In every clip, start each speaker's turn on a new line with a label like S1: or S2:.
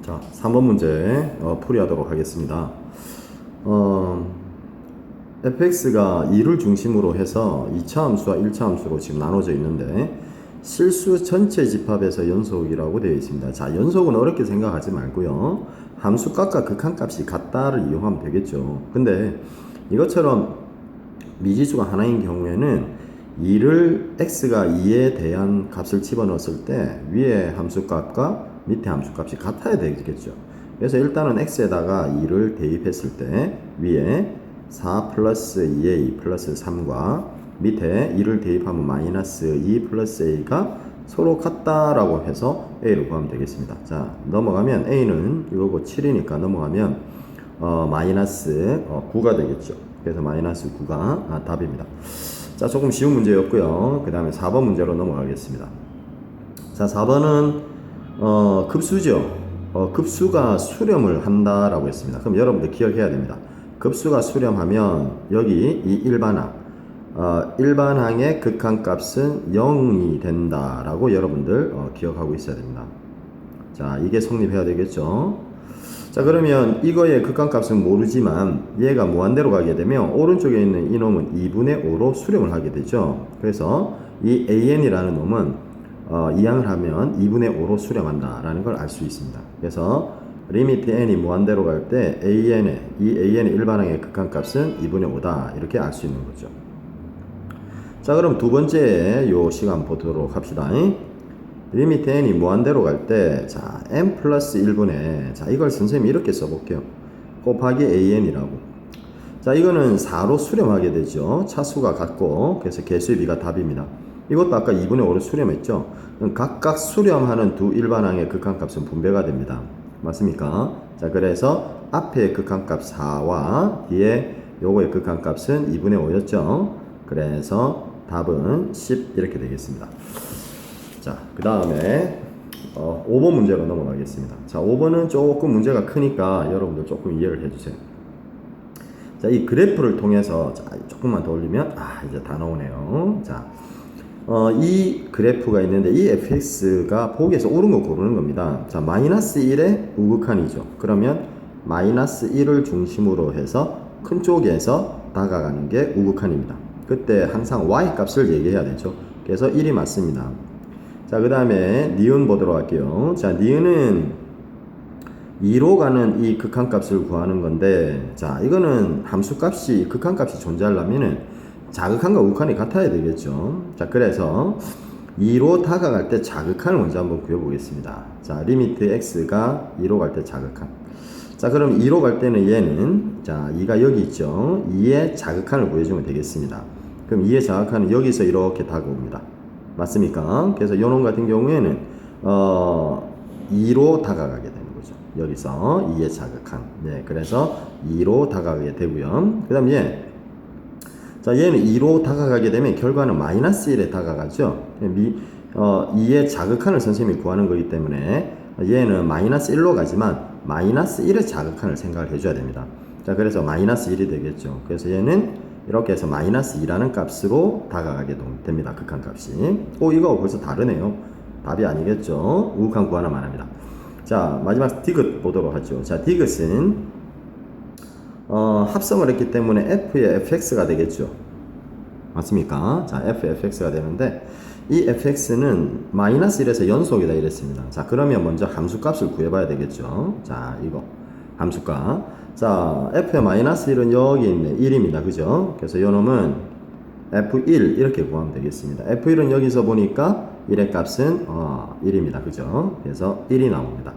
S1: 자, 3번 문제 풀이하도록 하겠습니다. fx가 2를 중심으로 해서 2차 함수와 1차 함수로 지금 나눠져 있는데 실수 전체 집합에서 연속이라고 되어 있습니다. 자, 연속은 어렵게 생각하지 말고요. 함수값과 극한값이 같다를 이용하면 되겠죠. 근데 이것처럼 미지수가 하나인 경우에는 2를 x가 2에 대한 값을 집어넣었을 때 위에 함수값과 밑에 함수값이 같아야 되겠죠. 그래서 일단은 x에다가 2를 대입했을 때 위에 4 플러스 2a 플러스 3과 밑에 2를 대입하면 마이너스 2 플러스 a가 서로 같다라고 해서 a를 구하면 되겠습니다. 자, 넘어가면 a는 이거고 7이니까 넘어가면 마이너스 9가 되겠죠. 그래서 마이너스 9가 답입니다. 자, 조금 쉬운 문제였고요. 그 다음에 4번 문제로 넘어가겠습니다. 자, 4번은 급수죠. 급수가 수렴을 한다라고 했습니다. 그럼 여러분들 기억해야 됩니다. 급수가 수렴하면 여기 이 일반항의 극한값은 0이 된다라고 여러분들 기억하고 있어야 됩니다. 자, 이게 성립해야 되겠죠. 자, 그러면 이거의 극한값은 모르지만 얘가 무한대로 가게 되면 오른쪽에 있는 이놈은 2분의 5로 수렴을 하게 되죠. 그래서 이 an이라는 놈은 이항을 하면 2분의 5로 수렴한다라는 걸 알 수 있습니다. 그래서 리미트 n이 무한대로 갈 때 이 an의 일반항의 극한값은 2분의 5다 이렇게 알 수 있는 거죠. 자, 그럼 두 번째 요 시간 보도록 합시다. 리미트 n이 무한대로 갈 때, 자, n 플러스 1분의, 자, 이걸 선생님이 이렇게 써볼게요. 곱하기 an이라고. 자, 이거는 4로 수렴하게 되죠. 차수가 같고, 그래서 개수의 비가 답입니다. 이것도 아까 2분의 5로 수렴했죠. 각각 수렴하는 두 일반항의 극한값은 분배가 됩니다. 맞습니까? 자, 그래서 앞에 극한값 4와 뒤에 요거의 극한값은 2분의 5였죠. 그래서 답은 10 이렇게 되겠습니다. 자, 그 다음에 5번 문제로 넘어가겠습니다. 자, 5번은 조금 문제가 크니까 여러분들 조금 이해를 해주세요. 자, 이 그래프를 통해서 자, 조금만 더 올리면 이제 다 나오네요. 자, 이 그래프가 있는데 이 fx가 보기에서 옳은 거 고르는 겁니다. 자, 마이너스 1의 우극한이죠. 그러면 마이너스 1을 중심으로 해서 큰 쪽에서 다가가는 게 우극한입니다. 그때 항상 y 값을 얘기해야 되죠. 그래서 1이 맞습니다. 자, 그 다음에 니은 보도록 할게요. 자, 니은은 2로 가는 이 극한값을 구하는 건데, 자, 이거는 함수값이 극한값이 존재하려면은 자극한과 우극한이 같아야 되겠죠. 자, 그래서 2로 다가갈 때 자극한을 먼저 한번 구해보겠습니다. 자, 리미트 x가 2로 갈 때 자극한. 자, 그럼 2로 갈 때는 얘는, 자, 2가 여기 있죠. 2의 자극한을 구해주면 되겠습니다. 그럼 2의 자극한은 여기서 이렇게 다가옵니다. 맞습니까? 그래서 요놈 같은 경우에는 2로 다가가게 되는 거죠. 여기서 2의 자극한. 네, 그래서 2로 다가가게 되고요. 그 다음 자, 얘는 2로 다가가게 되면 결과는 마이너스 1에 다가가죠. 2의 자극한을 선생님이 구하는 거기 때문에 얘는 마이너스 1로 가지만 마이너스 1의 자극한을 생각을 해줘야 됩니다. 자, 그래서 마이너스 1이 되겠죠. 그래서 얘는 이렇게 해서 마이너스 2라는 값으로 다가가게 됩니다. 극한값이. 이거 벌써 다르네요. 답이 아니겠죠. 우극한 구하나만 합니다. 자, 마지막 디귿 보도록 하죠. 자, 디귿은 합성을 했기 때문에 f의 fx가 되겠죠. 맞습니까? 자, fx가 되는데 이 fx는 마이너스 1에서 연속이다 이랬습니다. 자, 그러면 먼저 함수값을 구해봐야 되겠죠. 자, 이거 함수값. 자, f의 마이너스 1은 여기 있네. 1입니다. 그죠? 그래서 요 놈은 f1 이렇게 구하면 되겠습니다. f1은 여기서 보니까 1의 값은 1입니다. 그죠? 그래서 1이 나옵니다.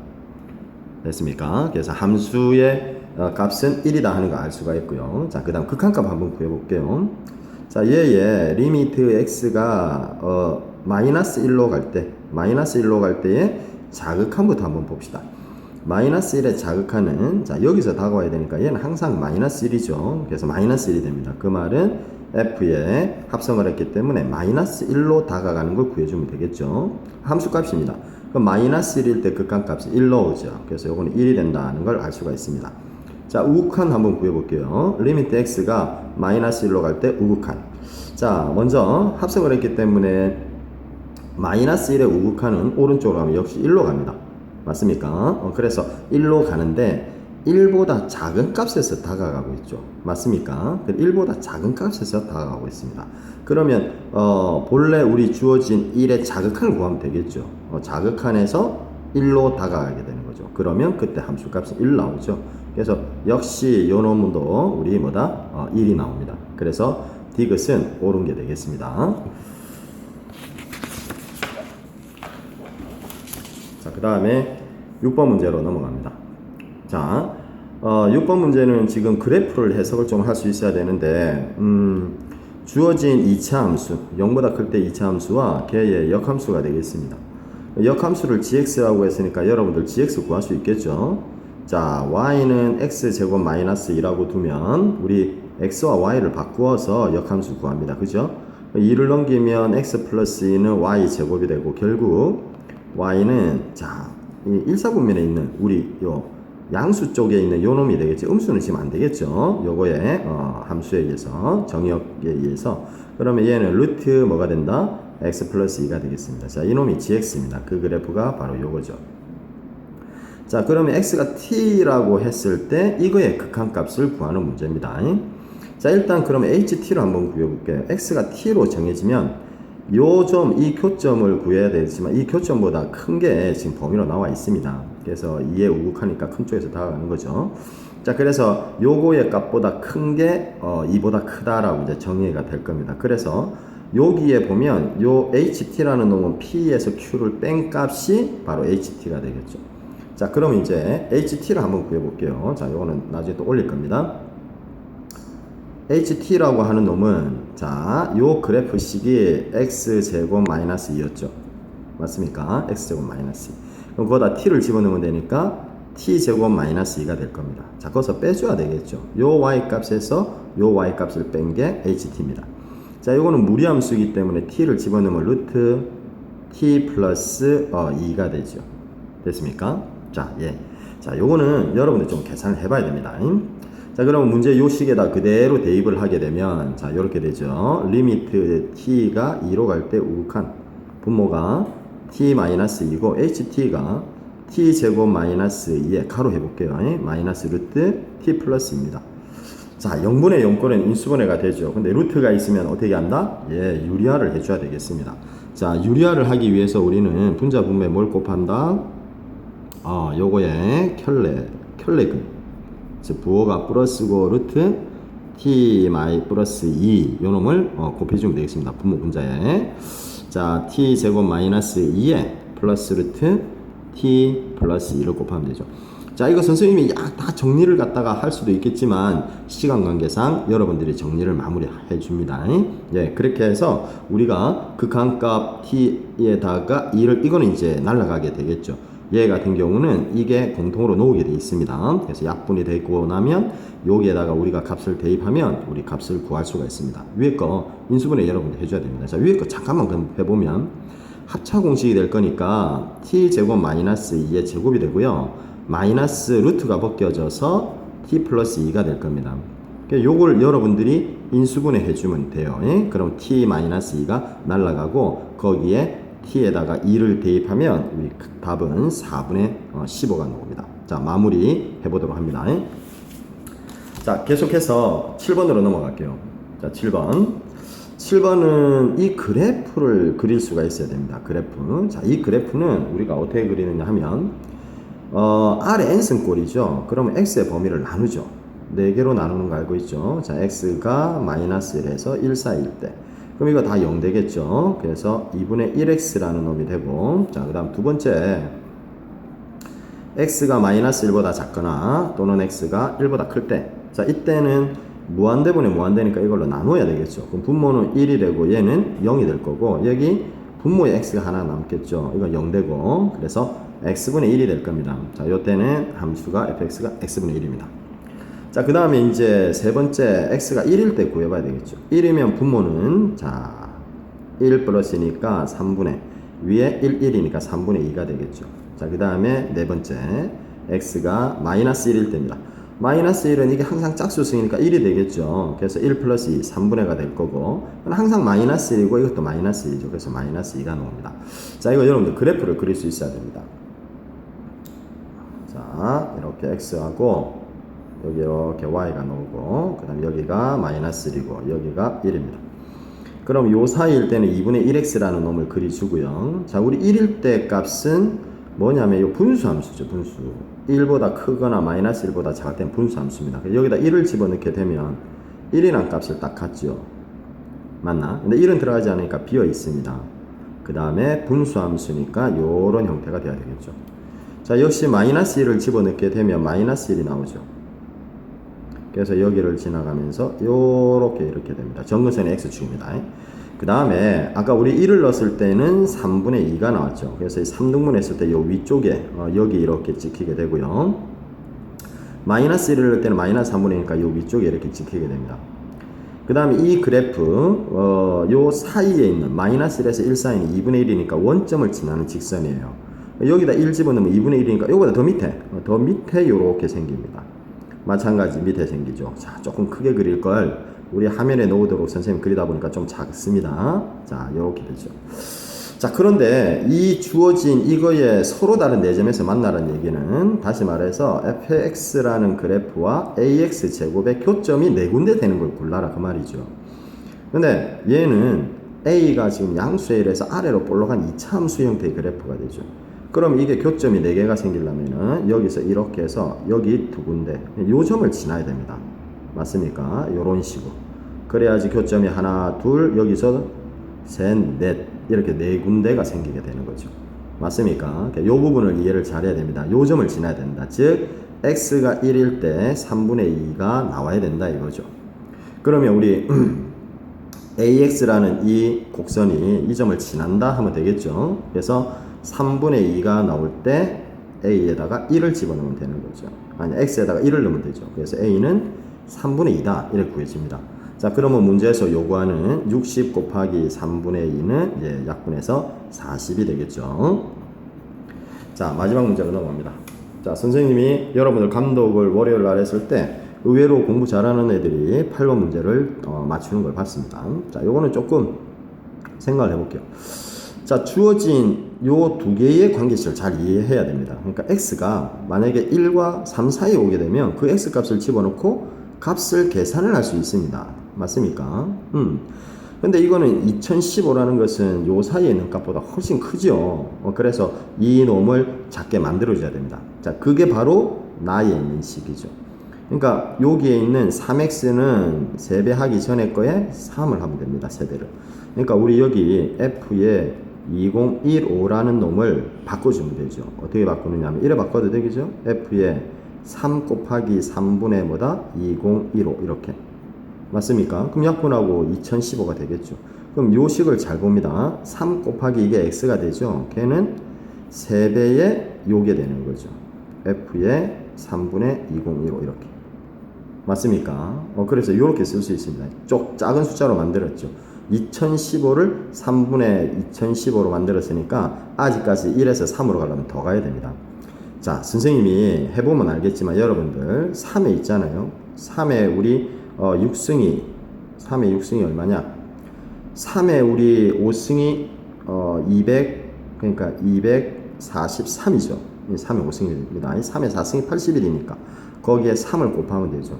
S1: 됐습니까? 그래서 함수의 값은 1이다 하는 거 알 수가 있고요. 자, 그 다음 극한값 한번 구해볼게요. 자, 얘의 리미트 x가 마이너스 1로 갈 때의 자극한부터 한번 봅시다. 마이너스 1의 자극한은, 자, 여기서 다가와야 되니까 얘는 항상 마이너스 1이죠. 그래서 마이너스 1이 됩니다. 그 말은 f에 합성을 했기 때문에 마이너스 1로 다가가는 걸 구해주면 되겠죠. 함수값입니다. 그럼 마이너스 1일 때 극한값이 1로 오죠. 그래서 요거는 1이 된다는 걸 알 수가 있습니다. 자, 우극한 한번 구해볼게요. 리미트 x가 마이너스 1로 갈 때 우극한. 자, 먼저 합성을 했기 때문에 마이너스 1의 우극한은 오른쪽으로 가면 역시 1로 갑니다. 맞습니까? 그래서 1로 가는데 1보다 작은 값에서 다가가고 있죠. 맞습니까? 1보다 작은 값에서 다가가고 있습니다. 그러면 본래 우리 주어진 1의 자극한을 구하면 되겠죠. 자극한에서 1로 다가가게 되는 거죠. 그러면 그때 함수 값이 1 나오죠. 그래서 역시 이 놈도 우리 뭐다? 1이 나옵니다. 그래서 디귿은 옳은 게 되겠습니다. 자, 그 다음에 6번 문제로 넘어갑니다. 자, 6번 문제는 지금 그래프를 해석을 좀 할 수 있어야 되는데, 주어진 2차 함수, 0보다 클 때 2차 함수와 걔의 역함수가 되겠습니다. 역함수를 gx라고 했으니까 여러분들 gx 구할 수 있겠죠? 자, y는 x제곱 마이너스 2라고 두면, 우리 x와 y를 바꾸어서 역함수 구합니다. 그죠? 2를 넘기면 x 플러스 2는 y제곱이 되고, 결국 y는, 자, 이 일사분면에 있는 우리 요 양수 쪽에 있는 요 놈이 되겠죠. 음수는 지금 안 되겠죠. 요거의 함수에 의해서, 정의역에 의해서. 그러면 얘는 루트 뭐가 된다? x 플러스 2가 되겠습니다. 자, 이 놈이 gx입니다. 그 그래프가 바로 요거죠. 자, 그러면 x가 t라고 했을 때 이거의 극한값을 구하는 문제입니다. 자, 일단 그러면 ht를 한번 구해볼게요. x가 t로 정해지면 요 점, 이 교점을 구해야 되지만 이 교점보다 큰 게 지금 범위로 나와 있습니다. 그래서 2에 우극하니까 큰 쪽에서 다가가는 거죠. 자, 그래서 요거의 값보다 큰 게 2보다 크다라고 이제 정의가 될 겁니다. 그래서 여기에 보면 요 ht라는 놈은 p에서 q를 뺀 값이 바로 ht가 되겠죠. 자, 그럼 이제 ht를 한번 구해볼게요. 자, 요거는 나중에 또 올릴 겁니다. ht라고 하는 놈은, 자, 요 그래프식이 x제곱 마이너스 2였죠. 맞습니까? x제곱 마이너스 2. 그럼 거기다 t를 집어넣으면 되니까 t제곱 마이너스 2가 될 겁니다. 자, 거기서 빼줘야 되겠죠. 요 y값에서 요 y값을 뺀 게 ht입니다. 자, 요거는 무리함수이기 때문에 t를 집어넣으면 루트 t 플러스 2가 되죠. 됐습니까? 자, 예. 자, 요거는 여러분들 좀 계산을 해봐야 됩니다. 자, 그럼 문제 요 식에다 그대로 대입을 하게 되면, 자, 요렇게 되죠. 리미트 t가 2로 갈 때 우극한 분모가 t-2이고 ht가 t제곱 마이너스 2에 가로 해볼게요. 마이너스 루트 t 플러스입니다. 자, 0분의 0꼴은 인수분해가 되죠. 근데 루트가 있으면 어떻게 한다? 예, 유리화를 해줘야 되겠습니다. 자, 유리화를 하기 위해서 우리는 분자 분모에 뭘 곱한다? 요거에 켤레근. 즉 부호가 플러스고 루트 t 마이 플러스 2 요놈을 곱해주면 되겠습니다. 분모 분자에. 자, t 제곱 마이너스 2에 플러스 루트 t 플러스 2를 곱하면 되죠. 자, 이거 선생님이 다 정리를 갖다가 할 수도 있겠지만 시간 관계상 여러분들이 정리를 마무리해 줍니다. 예, 그렇게 해서 우리가 극한값 t에다가 2를, 이거는 이제 날아가게 되겠죠. 얘 같은 경우는 이게 공통으로 놓이게 되어 있습니다. 그래서 약분이 되고 나면 여기에다가 우리가 값을 대입하면 우리 값을 구할 수가 있습니다. 위에 거 인수분해 여러분들 해줘야 됩니다. 자, 위에 거 잠깐만 그럼 해보면 합차 공식이 될 거니까 t제곱 마이너스 2의 제곱이 되고요. 마이너스 루트가 벗겨져서 t 플러스 2가 될 겁니다. 요걸 여러분들이 인수분해 해주면 돼요. 예? 그럼 t 마이너스 2가 날라가고 거기에 t에다가 2를 대입하면 우리 답은 4분의 15가 나옵니다. 자, 마무리 해보도록 합니다. 자, 계속해서 7번으로 넘어갈게요. 자, 7번은 이 그래프를 그릴 수가 있어야 됩니다. 그래프. 자, 이 그래프는 우리가 어떻게 그리느냐 하면 R의 n승 꼴이죠. 그러면 x의 범위를 나누죠. 4개로 나누는 거 알고 있죠. 자, x가 마이너스 1에서 1 사이일 때 그럼 이거 다 0 되겠죠. 그래서 2분의 1x라는 놈이 되고, 자, 그 다음 두 번째, x가 마이너스 1보다 작거나 또는 x가 1보다 클 때, 자, 이때는 무한대분의 무한대니까 이걸로 나눠야 되겠죠. 그럼 분모는 1이 되고 얘는 0이 될 거고, 여기 분모에 x가 하나 남겠죠. 이건 0 되고, 그래서 x분의 1이 될 겁니다. 자, 이때는 함수가 fx가 x분의 1입니다. 자, 그 다음에 이제 세 번째, x가 1일 때 구해봐야 되겠죠. 1이면 분모는, 자, 1 플러스니까 3분의, 위에 1, 1이니까 3분의 2가 되겠죠. 자, 그 다음에 네 번째, x가 마이너스 1일 때입니다. 마이너스 1은 이게 항상 짝수승이니까 1이 되겠죠. 그래서 1 플러스 2, 3분의가 될 거고, 항상 마이너스 1이고 이것도 마이너스 1이죠. 그래서 마이너스 2가 나옵니다. 자, 이거 여러분들 그래프를 그릴 수 있어야 됩니다. 자, 이렇게 x하고 여기 이렇게 y가 나오고 그 다음에 여기가 마이너스 1이고 여기가 1입니다. 그럼 요 사이일 때는 2분의 1x라는 놈을 그려주고요. 자, 우리 1일 때 값은 뭐냐면 요 분수함수죠. 분수. 1보다 크거나 마이너스 1보다 작을 때는 분수함수입니다. 여기다 1을 집어넣게 되면 1이란 값을 딱 갖죠. 맞나? 근데 1은 들어가지 않으니까 비어 있습니다. 그 다음에 분수함수니까 요런 형태가 돼야 되겠죠. 자, 역시 마이너스 1을 집어넣게 되면 마이너스 1이 나오죠. 그래서 여기를 지나가면서 요렇게 이렇게 됩니다. 정근선의 x축입니다. 그 다음에 아까 우리 1을 넣었을 때는 3분의 2가 나왔죠. 그래서 3등분 했을 때 요 위쪽에 여기 이렇게 찍히게 되고요. 마이너스 1을 넣을 때는 마이너스 3분의 2니까 요 위쪽에 이렇게 찍히게 됩니다. 그 다음에 이 그래프 요 사이에 있는 마이너스 1에서 1 사이는 2분의 1이니까 원점을 지나는 직선이에요. 여기다 1 집어넣으면 2분의 1이니까 요거보다 더 밑에 요렇게 생깁니다. 마찬가지 밑에 생기죠. 자, 조금 크게 그릴 걸 우리 화면에 놓도록 선생님 그리다 보니까 좀 작습니다. 자, 요렇게 되죠. 자, 그런데 이 주어진 이거에 서로 다른 네 점에서 만나라는 얘기는 다시 말해서 fx라는 그래프와 ax 제곱의 교점이 네 군데 되는 걸 골라라 그 말이죠. 근데 얘는 a가 지금 양수에 의해서 아래로 볼록한 2차 함수 형태의 그래프가 되죠. 그럼 이게 교점이 4개가 생기려면은 여기서 이렇게 해서 여기 두 군데 요 점을 지나야 됩니다. 맞습니까? 요런 식으로. 그래야지 교점이 하나, 둘, 여기서 셋, 넷 이렇게 네 군데가 생기게 되는 거죠. 맞습니까? 요 부분을 이해를 잘해야 됩니다. 요 점을 지나야 된다. 즉 x가 1일 때 3분의 2가 나와야 된다 이거죠. 그러면 우리 ax라는 이 곡선이 이 점을 지난다 하면 되겠죠. 그래서 3분의 2가 나올 때 a에다가 1을 집어넣으면 되는 거죠. 아니 x에다가 1을 넣으면 되죠. 그래서 a는 3분의 2다 이렇게 구해집니다. 자, 그러면 문제에서 요구하는 60 곱하기 3분의 2는 이제 약분해서 40이 되겠죠. 자, 마지막 문제로 넘어갑니다. 자, 선생님이 여러분들 감독을 월요일 날 했을 때 의외로 공부 잘하는 애들이 8번 문제를 맞추는 걸 봤습니다. 자, 요거는 조금 생각을 해볼게요. 자, 주어진 요 두 개의 관계식을 잘 이해해야 됩니다. 그러니까 x가 만약에 1과 3 사이에 오게 되면 그 x 값을 집어넣고 값을 계산을 할 수 있습니다. 맞습니까? 근데 이거는 2015라는 것은 요 사이에 있는 값보다 훨씬 크죠. 그래서 이 놈을 작게 만들어줘야 됩니다. 자, 그게 바로 나에 있는 식이죠. 그러니까 여기에 있는 3x는 3배 하기 전에 거에 3을 하면 됩니다. 3배를. 그러니까 우리 여기 f에 2015라는 놈을 바꿔주면 되죠. 어떻게 바꾸느냐 하면 이래 바꿔도 되겠죠. f에 3 곱하기 3분의 뭐다? 2015 이렇게. 맞습니까? 그럼 약분하고 2015가 되겠죠. 그럼 요 식을 잘 봅니다. 3 곱하기 이게 x가 되죠. 걔는 3배의 요게 되는 거죠. f에 3분의 2015 이렇게. 맞습니까? 그래서 이렇게 쓸 수 있습니다. 작은 숫자로 만들었죠. 2015를 3분의 2015로 만들었으니까 아직까지 1에서 3으로 가려면 더 가야 됩니다. 자, 선생님이 해보면 알겠지만 여러분들 3에 있잖아요. 3에 우리 6승이 3의 6승이 얼마냐? 3에 우리 5승이 200 그러니까 243이죠. 3의 5승입니다. 3의 4승이 81이니까 거기에 3을 곱하면 되죠.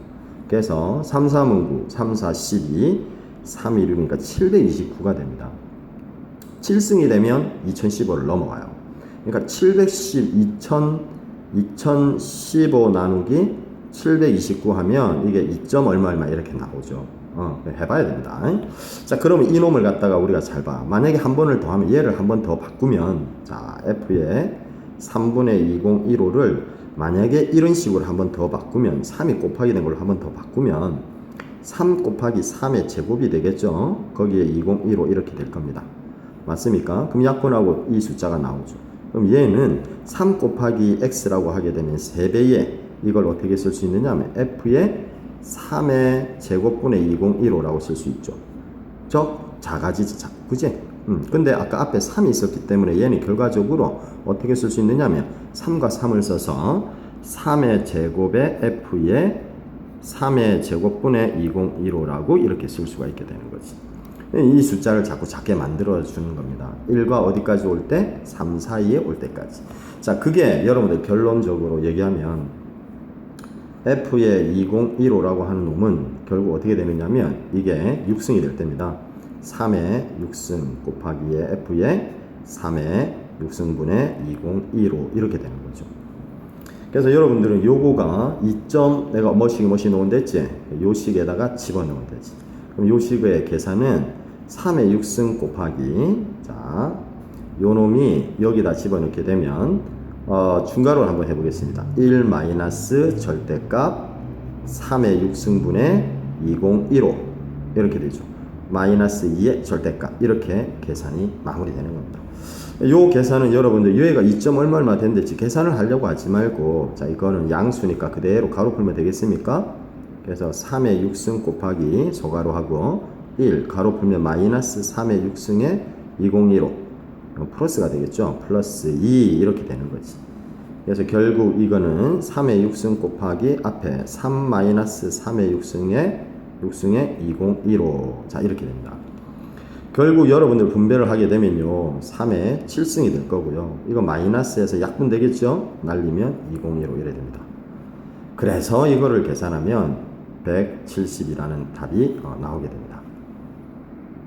S1: 그래서 3, 3은 9, 3, 4, 12 3, 2, 6이니까 729가 됩니다. 7승이 되면 2015를 넘어가요. 그러니까 2015 나누기 729 하면 이게 2점 얼마 이렇게 나오죠. 해봐야 됩니다. 자, 그러면 이 놈을 갖다가 우리가 잘 봐. 만약에 한 번을 더 하면 얘를 한 번 더 바꾸면 자, f에 3분의 2015를 만약에 이런 식으로 한 번 더 바꾸면 3이 곱하기 된 걸로 한 번 더 바꾸면 3 곱하기 3의 제곱이 되겠죠. 거기에 2015 이렇게 될 겁니다. 맞습니까? 그럼 약분하고 이 숫자가 나오죠. 그럼 얘는 3 곱하기 x라고 하게 되면 3배에 이걸 어떻게 쓸 수 있느냐 하면 f에 3의 제곱분의 2015라고 쓸 수 있죠. 즉 작아지지, 그지? 근데 아까 앞에 3이 있었기 때문에 얘는 결과적으로 어떻게 쓸 수 있느냐 하면 3과 3을 써서 3의 제곱에 f에 3의 제곱분의 2015라고 이렇게 쓸 수가 있게 되는 거지. 이 숫자를 자꾸 작게 만들어 주는 겁니다. 1과 어디까지 올 때? 3 사이에 올 때까지. 자, 그게 여러분들 결론적으로 얘기하면 F의 2015라고 하는 놈은 결국 어떻게 되느냐면 이게 6승이 될 때입니다. 3의 6승 곱하기에 F의 3의 6승분의 2015 이렇게 되는 거죠. 그래서 여러분들은 요거가 2점 내가 뭐시 넣으면 됐지? 요 식에다가 집어넣으면 되지. 그럼 요 식의 계산은 3의 6승 곱하기 자, 요 놈이 여기다 집어넣게 되면 중괄호를 한번 해보겠습니다. 1 마이너스 절대값 3의 6승분의 2015 이렇게 되죠. 마이너스 2의 절대값 이렇게 계산이 마무리되는 겁니다. 요 계산은 여러분들 얘가 2점 얼마 된댔지 계산을 하려고 하지 말고 자 이거는 양수니까 그대로 가로 풀면 되겠습니까? 그래서 3의 6승 곱하기 소가로하고 1 가로 풀면 마이너스 3의 6승에 2015 플러스가 되겠죠. 플러스 2 이렇게 되는 거지. 그래서 결국 이거는 3의 6승 곱하기 앞에 3 마이너스 3의 6승에 2015 자 이렇게 됩니다. 결국 여러분들 분배를 하게 되면요 3의 7승이 될 거고요. 이거 마이너스에서 약분 되겠죠. 날리면 2015 이래 됩니다. 그래서 이거를 계산하면 170이라는 답이 나오게 됩니다.